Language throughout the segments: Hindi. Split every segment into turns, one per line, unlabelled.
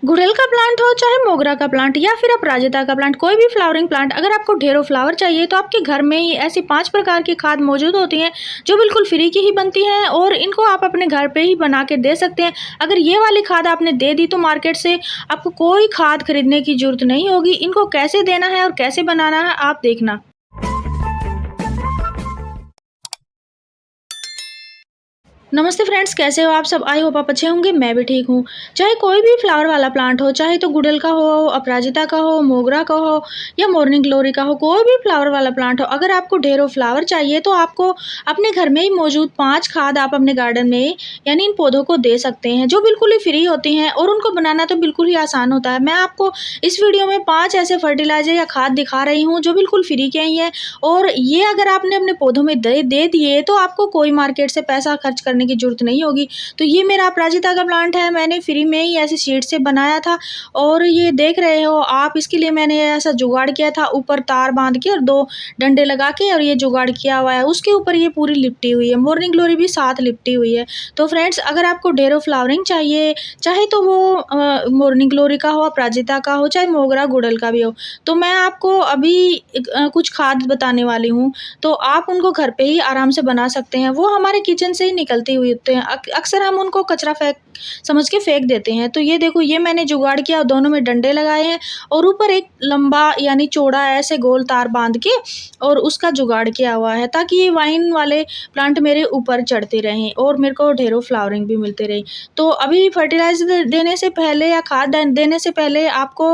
गुड़हल का प्लांट हो, चाहे मोगरा का प्लांट या फिर अपराजिता का प्लांट, कोई भी फ्लावरिंग प्लांट, अगर आपको ढेरों फ्लावर चाहिए तो आपके घर में ही ऐसी 5 प्रकार की खाद मौजूद होती हैं जो बिल्कुल फ्री की ही बनती हैं और इनको आप अपने घर पे ही बना के दे सकते हैं। अगर ये वाली खाद आपने दे दी तो मार्केट से आपको कोई खाद खरीदने की ज़रूरत नहीं होगी। इनको कैसे देना है और कैसे बनाना है आप देखना। नमस्ते फ्रेंड्स, कैसे हो आप सब? आई होप आप अच्छे होंगे। मैं भी ठीक हूँ। चाहे कोई भी फ्लावर वाला प्लांट हो, चाहे तो गुड़हल का हो, अपराजिता का हो, मोगरा का हो या मॉर्निंग ग्लोरी का हो, कोई भी फ्लावर वाला प्लांट हो, अगर आपको ढेरों फ्लावर चाहिए तो आपको अपने घर में ही मौजूद 5 खाद आप अपने गार्डन में यानी इन पौधों को दे सकते हैं जो बिल्कुल ही फ्री होती हैं और उनको बनाना तो बिल्कुल ही आसान होता है। मैं आपको इस वीडियो में 5 ऐसे फर्टिलाइजर या खाद दिखा रही हूँ जो बिल्कुल फ्री के ही हैं और ये अगर आपने अपने पौधों में दे दिए तो आपको कोई मार्केट से पैसा खर्च करने की ज़रूरत नहीं होगी। तो ये मेरा अपराजिता का प्लांट है, मैंने फ्री में ही ऐसे सीड से बनाया था और ये देख रहे हो आप, इसके लिए मैंने ऐसा जुगाड़ किया था, ऊपर तार बांध के और 2 डंडे लगा के और ये जुगाड़ किया हुआ है। उसके ऊपर ये पूरी लिपटी हुई है, मॉर्निंग ग्लोरी भी साथ लिपटी हुई है। तो फ्रेंड्स, अगर आपको ढेरों फ्लावरिंग चाहिए, चाहे तो वो मॉर्निंग ग्लोरी का हो, अपराजिता का हो, चाहे मोगरा गुड़हल का भी हो, तो मैं आपको अभी कुछ खाद बताने वाली हूँ। तो आप उनको घर पे ही आराम से बना सकते हैं। वो हमारे किचन से ही निकलती हुई होते हैं। अक्सर हम उनको कचरा समझ के फेंक देते हैं। तो ये देखो, ये मैंने जुगाड़ किया, दोनों में डंडे लगाए हैं और ऊपर एक लंबा यानी चौड़ा ऐसे गोल तार बांध के और उसका जुगाड़ किया हुआ है ताकि ये वाइन वाले प्लांट मेरे ऊपर चढ़ते रहें और मेरे को ढेरों फ्लावरिंग भी मिलते रहे। तो अभी फर्टिलाइजर देने से पहले या खाद देने से पहले आपको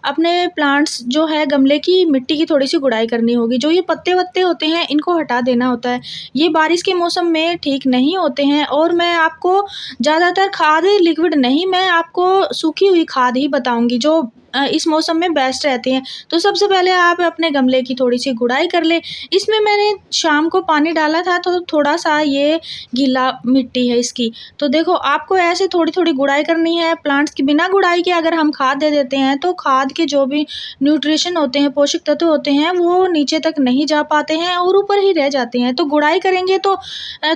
अपने प्लांट्स जो है गमले की मिट्टी की थोड़ी सी गुड़ाई करनी होगी। जो ये पत्ते वत्ते होते हैं इनको हटा देना होता है। ये बारिश के मौसम में ठीक नहीं होते हैं और मैं आपको ज़्यादातर खाद लिक्विड नहीं, मैं आपको सूखी हुई खाद ही बताऊंगी जो इस मौसम में बेस्ट रहती हैं। तो सबसे पहले आप अपने गमले की थोड़ी सी गुड़ाई कर ले। इसमें मैंने शाम को पानी डाला था तो थोड़ा सा ये गीला मिट्टी है इसकी। तो देखो, आपको ऐसे थोड़ी थोड़ी गुड़ाई करनी है प्लांट्स की। बिना गुड़ाई के अगर हम खाद दे देते हैं तो खाद के जो भी न्यूट्रिशन होते हैं, पोषक तत्व होते हैं, वो नीचे तक नहीं जा पाते हैं और ऊपर ही रह जाते हैं। तो गुड़ाई करेंगे तो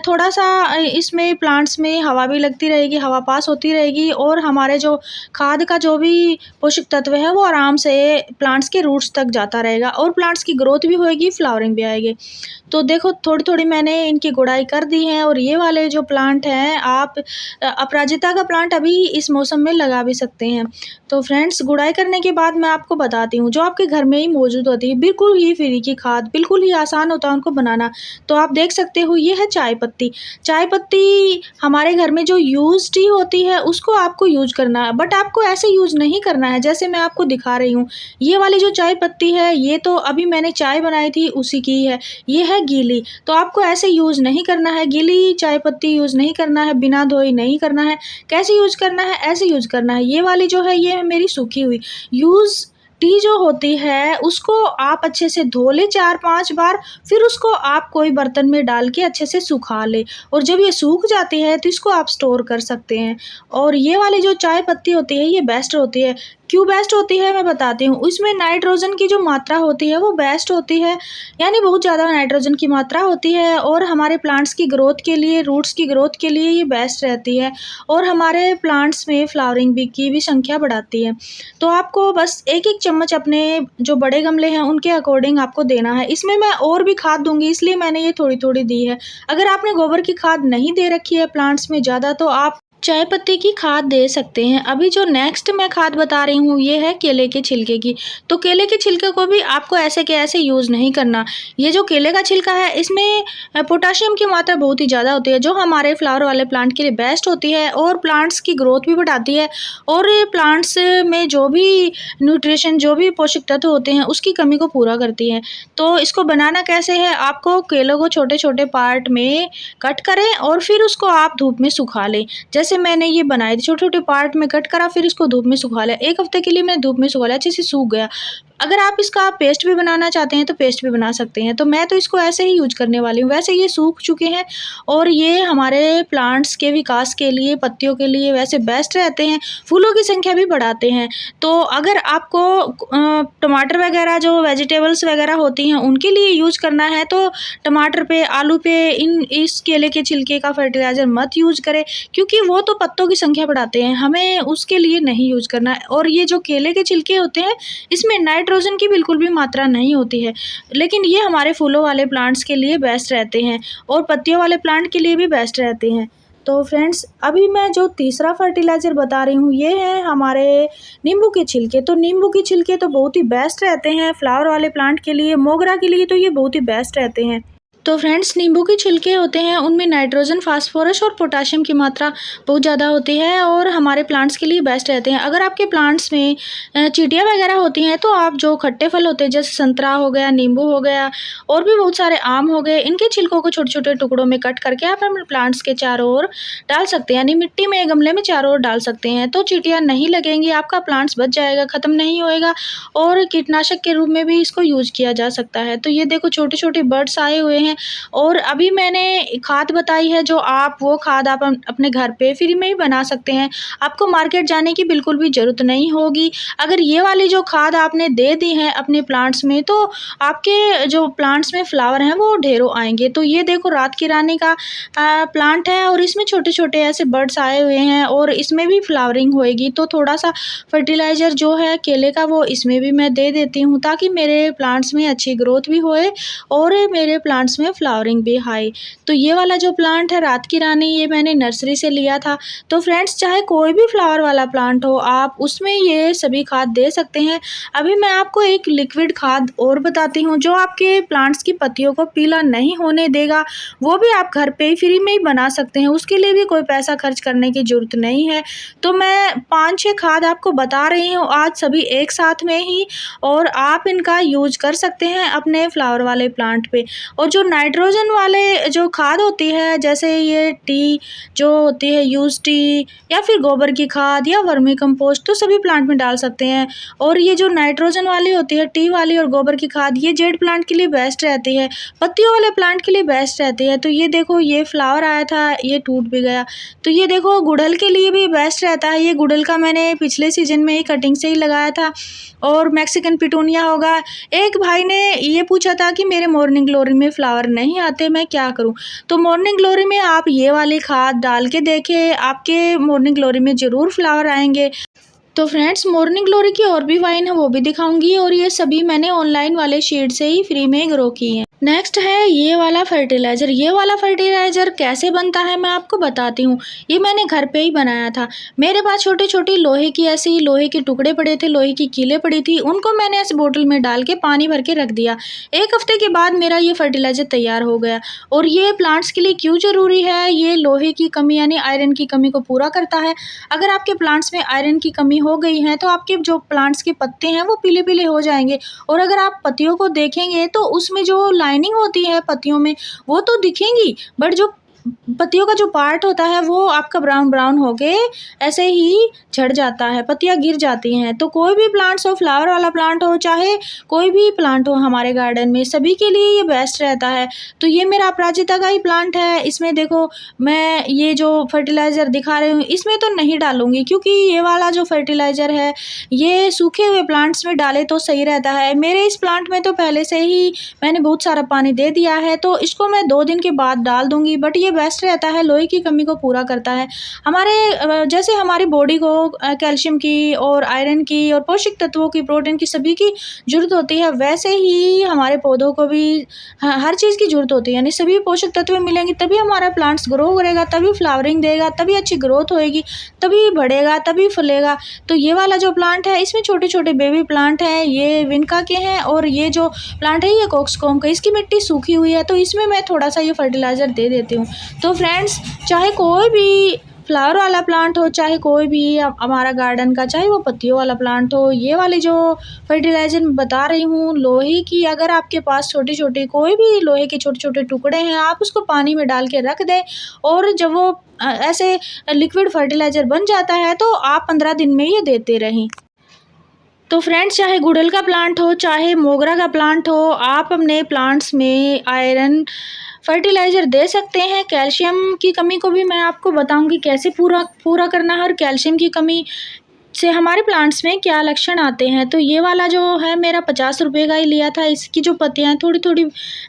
थोड़ा सा इसमें प्लांट्स में हवा भी लगती रहेगी, हवा पास होती रहेगी और हमारे जो खाद का जो भी पोषक तत्व है वो आराम से प्लांट्स के रूट्स तक जाता रहेगा और प्लांट्स की ग्रोथ भी होएगी, फ्लावरिंग भी आएगी। तो देखो, थोड़ी थोड़ी मैंने इनकी गुड़ाई कर दी है और ये वाले जो प्लांट हैं आप अपराजिता का प्लांट अभी इस मौसम में लगा भी सकते हैं। तो फ्रेंड्स, गुड़ाई करने के बाद मैं आपको बताती हूँ जो आपके घर में ही मौजूद होती है, बिल्कुल ही फ्री की खाद, बिल्कुल ही आसान होता है उनको बनाना। तो आप देख सकते हो, ये है चाय पत्ती। चाय पत्ती हमारे घर में जो यूज टी होती है उसको आपको यूज करना है, बट आपको ऐसे यूज नहीं करना है जैसे मैं आपको दिखा रही हूँ। ये वाली जो चाय पत्ती है ये तो अभी मैंने चाय बनाई थी उसी की है, ये है गीली। तो आपको ऐसे यूज नहीं करना है, गीली चाय पत्ती यूज नहीं करना है, बिना धोई नहीं करना है। कैसे यूज करना है? ऐसे यूज करना है। ये वाली जो है ये है मेरी सूखी हुई। यूज टी जो होती है उसको आप अच्छे से धो ले 4-5 बार, फिर उसको आप कोई बर्तन में डाल के अच्छे से सुखा ले और जब ये सूख जाती है तो इसको आप स्टोर कर सकते हैं। और ये वाली जो चाय पत्ती होती है ये बेस्ट होती है। क्यों बेस्ट होती है मैं बताती हूँ। इसमें नाइट्रोजन की जो मात्रा होती है वो बेस्ट होती है, यानी बहुत ज़्यादा नाइट्रोजन की मात्रा होती है और हमारे प्लांट्स की ग्रोथ के लिए, रूट्स की ग्रोथ के लिए ये बेस्ट रहती है और हमारे प्लांट्स में फ्लावरिंग की भी संख्या बढ़ाती है। तो आपको बस 1-1 चम्मच अपने जो बड़े गमले हैं उनके अकॉर्डिंग आपको देना है। इसमें मैं और भी खाद दूंगी इसलिए मैंने ये थोड़ी थोड़ी दी है। अगर आपने गोबर की खाद नहीं दे रखी है प्लांट्स में ज़्यादा तो आप चाय पत्ती की खाद दे सकते हैं। अभी जो नेक्स्ट मैं खाद बता रही हूँ ये है केले के छिलके की। तो केले के छिलके को भी आपको ऐसे के ऐसे यूज़ नहीं करना। ये जो केले का छिलका है इसमें पोटाशियम की मात्रा बहुत ही ज़्यादा होती है जो हमारे फ्लावर वाले प्लांट के लिए बेस्ट होती है और प्लांट्स की ग्रोथ भी बढ़ाती है और प्लांट्स में जो भी न्यूट्रिशन, जो भी पोषक तत्व होते हैं उसकी कमी को पूरा करती है। तो इसको बनाना कैसे है? आपको केलों को छोटे छोटे पार्ट में कट करें और फिर उसको आप धूप में सुखा लें। जैसे मैंने ये बनाए थे, छोटे छोटे पार्ट में कट करा, फिर इसको धूप में सुखा लिया। 1 हफ्ते के लिए मैं धूप में सुखा लिया, अच्छे से सूख गया। अगर आप इसका पेस्ट भी बनाना चाहते हैं तो पेस्ट भी बना सकते हैं। तो मैं तो इसको ऐसे ही यूज करने वाली हूँ। वैसे ये सूख चुके हैं और ये हमारे प्लांट्स के विकास के लिए, पत्तियों के लिए वैसे बेस्ट रहते हैं, फूलों की संख्या भी बढ़ाते हैं। तो अगर आपको टमाटर वगैरह जो वेजिटेबल्स वगैरह होती हैं उनके लिए यूज करना है तो टमाटर पे, आलू पे इस केले के छिलके का फर्टिलाइज़र मत यूज करें, क्योंकि वो तो पत्तों की संख्या बढ़ाते हैं, हमें उसके लिए नहीं यूज करना है। और ये जो केले के छिलके होते हैं इसमें नाइट्रोजन की बिल्कुल भी मात्रा नहीं होती है, लेकिन ये हमारे फूलों वाले प्लांट्स के लिए बेस्ट रहते हैं और पत्तियों वाले प्लांट के लिए भी बेस्ट रहते हैं। तो फ्रेंड्स, अभी मैं जो तीसरा फर्टिलाइज़र बता रही हूँ ये है हमारे नींबू के छिलके। तो नींबू के छिलके तो बहुत ही बेस्ट रहते हैं फ्लावर वाले प्लांट के लिए, मोगरा के लिए तो ये बहुत ही बेस्ट रहते हैं। तो फ्रेंड्स, नींबू के छिलके होते हैं उनमें नाइट्रोजन, फास्फोरस और पोटाशियम की मात्रा बहुत ज़्यादा होती है और हमारे प्लांट्स के लिए बेस्ट रहते हैं। अगर आपके प्लांट्स में चींटियाँ वगैरह होती हैं तो आप जो खट्टे फल होते हैं जैसे संतरा हो गया, नींबू हो गया और भी बहुत सारे आम हो गए, इनके छिलकों को छोटे छोटे टुकड़ों में कट करके आप अपने प्लांट्स के चारों ओर डाल सकते हैं, यानी मिट्टी में, गमले में चारों ओर डाल सकते हैं। तो चींटियाँ नहीं लगेंगी, आपका प्लांट्स बच जाएगा, ख़त्म नहीं होएगा और कीटनाशक के रूप में भी इसको यूज़ किया जा सकता है। तो ये देखो छोटे छोटे बर्ड्स आए हुए हैं। और अभी मैंने खाद बताई है जो वो खाद आप अपने घर पे फ्री में ही बना सकते हैं, आपको मार्केट जाने की बिल्कुल भी ज़रूरत नहीं होगी। अगर ये वाली जो खाद आपने दे दी है अपने प्लांट्स में तो आपके जो प्लांट्स में फ्लावर हैं वो ढेरों आएंगे। तो ये देखो रात की रानी का प्लांट है और इसमें छोटे छोटे ऐसे बर्ड्स आए हुए हैं और इसमें भी फ्लावरिंग होएगी। तो थोड़ा सा फर्टिलाइज़र जो है केले का वो इसमें भी मैं दे देती हूँ ताकि मेरे प्लांट्स में अच्छी ग्रोथ भी होए और मेरे प्लांट्स में फ्लावरिंग भी हाई। तो ये वाला जो प्लांट है रात की रानी, ये मैंने नर्सरी से लिया था। तो फ्रेंड्स, चाहे कोई भी फ्लावर वाला प्लांट हो आप उसमें ये सभी खाद दे सकते हैं। अभी मैं आपको एक लिक्विड खाद और बताती हूँ जो आपके प्लांट्स की पत्तियों को पीला नहीं होने देगा, वो भी आप घर पे ही फ्री में ही बना सकते हैं, उसके लिए भी कोई पैसा खर्च करने की ज़रूरत नहीं है। तो मैं 5-6 खाद आपको बता रही हूँ आज सभी एक साथ में ही, और आप इनका यूज कर सकते हैं अपने फ्लावर वाले प्लांट पे। और जो नाइट्रोजन वाले जो खाद होती है जैसे ये टी जो होती है, यूज टी या फिर गोबर की खाद या वर्मी कंपोस्ट, तो सभी प्लांट में डाल सकते हैं। और ये जो नाइट्रोजन वाली होती है, टी वाली और गोबर की खाद, ये जेड प्लांट के लिए बेस्ट रहती है, पत्तियों वाले प्लांट के लिए बेस्ट रहती है। तो ये देखो ये फ्लावर आया था, ये टूट भी गया। तो ये देखो गुड़हल के लिए भी बेस्ट रहता है, ये गुड़हल का मैंने पिछले सीजन में ही कटिंग से ही लगाया था। और मैक्सिकन पिटूनिया होगा। एक भाई ने ये पूछा था कि मेरे मॉर्निंग ग्लोरी में फ्लावर नहीं आते, मैं क्या करूं? तो मॉर्निंग ग्लोरी में आप ये वाली खाद डाल के देखें, आपके मॉर्निंग ग्लोरी में ज़रूर फ्लावर आएंगे। तो फ्रेंड्स, मॉर्निंग ग्लोरी की और भी वाइन है वो भी दिखाऊंगी, और ये सभी मैंने ऑनलाइन वाले शीट से ही फ्री में ग्रो की है। नेक्स्ट है ये वाला फर्टिलाइज़र। ये वाला फर्टिलाइज़र कैसे बनता है मैं आपको बताती हूँ। ये मैंने घर पे ही बनाया था। मेरे पास छोटे छोटे लोहे की ऐसी लोहे के टुकड़े पड़े थे, लोहे की कीलें पड़ी थी, उनको मैंने ऐसे बोतल में डाल के पानी भर के रख दिया। 1 हफ्ते के बाद मेरा ये फर्टिलाइज़र तैयार हो गया। और ये प्लांट्स के लिए क्यों ज़रूरी है, ये लोहे की कमी यानी आयरन की कमी को पूरा करता है। अगर आपके प्लांट्स में आयरन की कमी हो गई है तो आपके जो प्लांट्स के पत्ते हैं वो पीले पीले हो जाएंगे। और अगर आप पत्तियों को देखेंगे तो उसमें जो लाइनिंग होती है पत्तियों में वो तो दिखेंगी, बट जो पत्तियों का जो पार्ट होता है वो आपका ब्राउन ब्राउन होके ऐसे ही झड़ जाता है, पत्तियां गिर जाती हैं। तो कोई भी प्लांट्स हो, फ्लावर वाला प्लांट हो चाहे कोई भी प्लांट हो हमारे गार्डन में, सभी के लिए ये बेस्ट रहता है। तो ये मेरा अपराजिता का ही प्लांट है। इसमें देखो मैं ये जो फर्टिलाइज़र दिखा रही हूँ इसमें तो नहीं डालूंगी, क्योंकि ये वाला जो फर्टिलाइज़र है ये सूखे हुए प्लांट्स में डाले तो सही रहता है। मेरे इस प्लांट में तो पहले से ही मैंने बहुत सारा पानी दे दिया है, तो इसको मैं 2 दिन के बाद डाल दूंगी। बट ये बेस्ट रहता है, लोहे की कमी को पूरा करता है। हमारे जैसे हमारी बॉडी को कैल्शियम की और आयरन की और पोषक तत्वों की, प्रोटीन की, सभी की ज़रूरत होती है, वैसे ही हमारे पौधों को भी हर चीज़ की ज़रूरत होती है। यानी सभी पोषक तत्व मिलेंगे तभी हमारा प्लांट्स ग्रो करेगा, तभी फ्लावरिंग देगा, तभी अच्छी ग्रोथ होएगी, तभी बढ़ेगा, तभी फलेगा। तो ये वाला जो प्लांट है इसमें छोटे छोटे बेबी प्लांट हैं, ये विनका के हैं। और ये जो प्लांट है ये कॉक्सकॉम का, इसकी मिट्टी सूखी हुई है तो इसमें मैं थोड़ा सा ये फर्टिलाइज़र दे देती हूँ। तो फ्रेंड्स, चाहे कोई भी फ्लावर वाला प्लांट हो, चाहे कोई भी हमारा गार्डन का, चाहे वो पत्तियों वाला प्लांट हो, ये वाली जो फर्टिलाइज़र मैं बता रही हूँ लोहे की, अगर आपके पास छोटे छोटे कोई भी लोहे के छोटे छोटे टुकड़े हैं आप उसको पानी में डाल के रख दें, और जब वो ऐसे लिक्विड फर्टिलाइज़र बन जाता है तो आप 15 दिन में ये देते रहें। तो फ्रेंड्स, चाहे गुड़हल का प्लांट हो, चाहे मोगरा का प्लांट हो, आप अपने प्लांट्स में आयरन फर्टिलाइज़र दे सकते हैं। कैल्शियम की कमी को भी मैं आपको बताऊँगी कैसे पूरा करना है, और कैल्शियम की कमी से हमारे प्लांट्स में क्या लक्षण आते हैं। तो ये वाला जो है मेरा 50 रुपये का ही लिया था। इसकी जो पत्तियाँ हैं थोड़ी-थोड़ी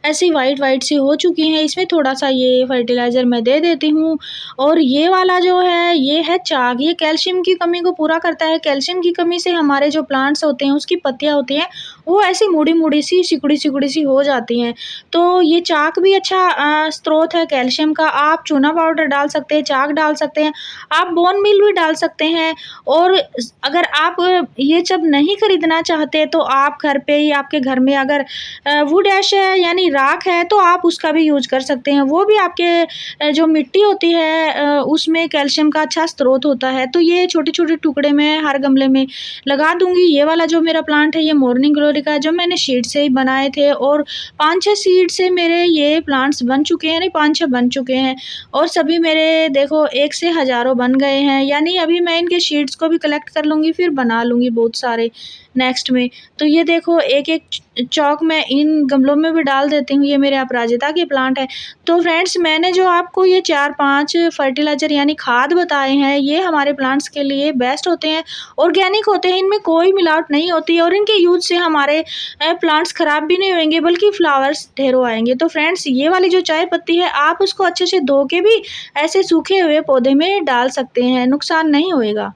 ऐसी वाइट सी हो चुकी हैं। इसमें थोड़ा-सा ये फर्टिलाइज़र मैं दे देती हूँ। और ये वाला जो है ये है चाक। ये कैल्शियम की कमी को पूरा करता है। कैल्शियम की कमी से हमारे जो प्लांट्स होते हैं उसकी पत्तियाँ होती हैं वो ऐसी मुड़ी-मुड़ी सी, सिकुड़ी-सिकुड़ी सी हो जाती हैं। तो ये चाक भी अच्छा स्रोत है कैल्शियम का। आप चूना पाउडर डाल सकते हैं, चाक डाल सकते हैं, आप बोन मील भी डाल सकते हैं। और अगर आप ये सब नहीं खरीदना चाहते तो आप घर पे ही, आपके घर में अगर वुड ऐश है यानी राख है तो आप उसका भी यूज़ कर सकते हैं। वो भी आपके जो मिट्टी होती है उसमें कैल्शियम का अच्छा स्रोत होता है। तो ये छोटे-छोटे टुकड़े मैं हर गमले में लगा दूँगी। ये वाला जो मेरा प्लांट है ये मॉर्निंग ग्लोरी का है, जो मैंने सीड से ही बनाए थे, और 5-6 सीड से मेरे ये प्लांट्स बन चुके हैं, नहीं 5-6 बन चुके हैं, और सभी मेरे देखो 1 से हज़ारों बन गए हैं। यानी अभी मैं इनके सीड्स को भी कलेक्ट कर लूँगी, फिर बना लूँगी बहुत सारे नेक्स्ट में। तो ये देखो एक-एक चॉक मैं इन गमलों में भी डाल देती हूँ। ये मेरे अपराजिता के प्लांट हैं। तो फ्रेंड्स, मैंने जो आपको ये 4-5 फर्टिलाइज़र यानी खाद बताए हैं, ये हमारे प्लांट्स के लिए बेस्ट होते हैं, ऑर्गेनिक होते हैं, इनमें कोई मिलावट नहीं होती है, और इनके यूज़ से हमारे प्लांट्स ख़राब भी नहीं होंगे बल्कि फ्लावर्स ढेरों आएँगे। तो फ्रेंड्स, ये वाली जो चाय पत्ती है आप उसको अच्छे से धो के भी ऐसे सूखे हुए पौधे में डाल सकते हैं, नुकसान नहीं होएगा।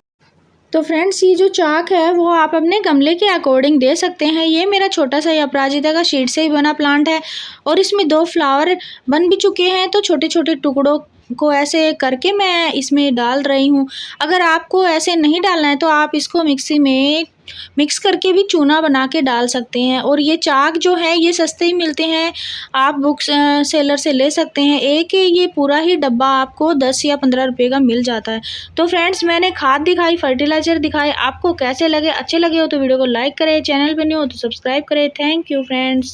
तो फ्रेंड्स, ये जो चाक है वो आप अपने गमले के अकॉर्डिंग दे सकते हैं। ये मेरा छोटा सा ये अपराजिता का सीड से ही बना प्लांट है, और इसमें 2 फ्लावर बन भी चुके हैं। तो छोटे-छोटे टुकड़ों को ऐसे करके मैं इसमें डाल रही हूँ। अगर आपको ऐसे नहीं डालना है तो आप इसको मिक्सी में मिक्स करके भी चूना बना के डाल सकते हैं। और ये चाक जो है ये सस्ते ही मिलते हैं, आप बुक सेलर से ले सकते हैं। एक ये पूरा ही डब्बा आपको 10 या 15 रुपये का मिल जाता है। तो फ्रेंड्स, मैंने खाद दिखाई, फर्टिलाइज़र दिखाए, आपको कैसे लगे? अच्छे लगे हो तो वीडियो को लाइक करें, चैनल पे न्यू हो तो सब्सक्राइब करें। Thank you friends.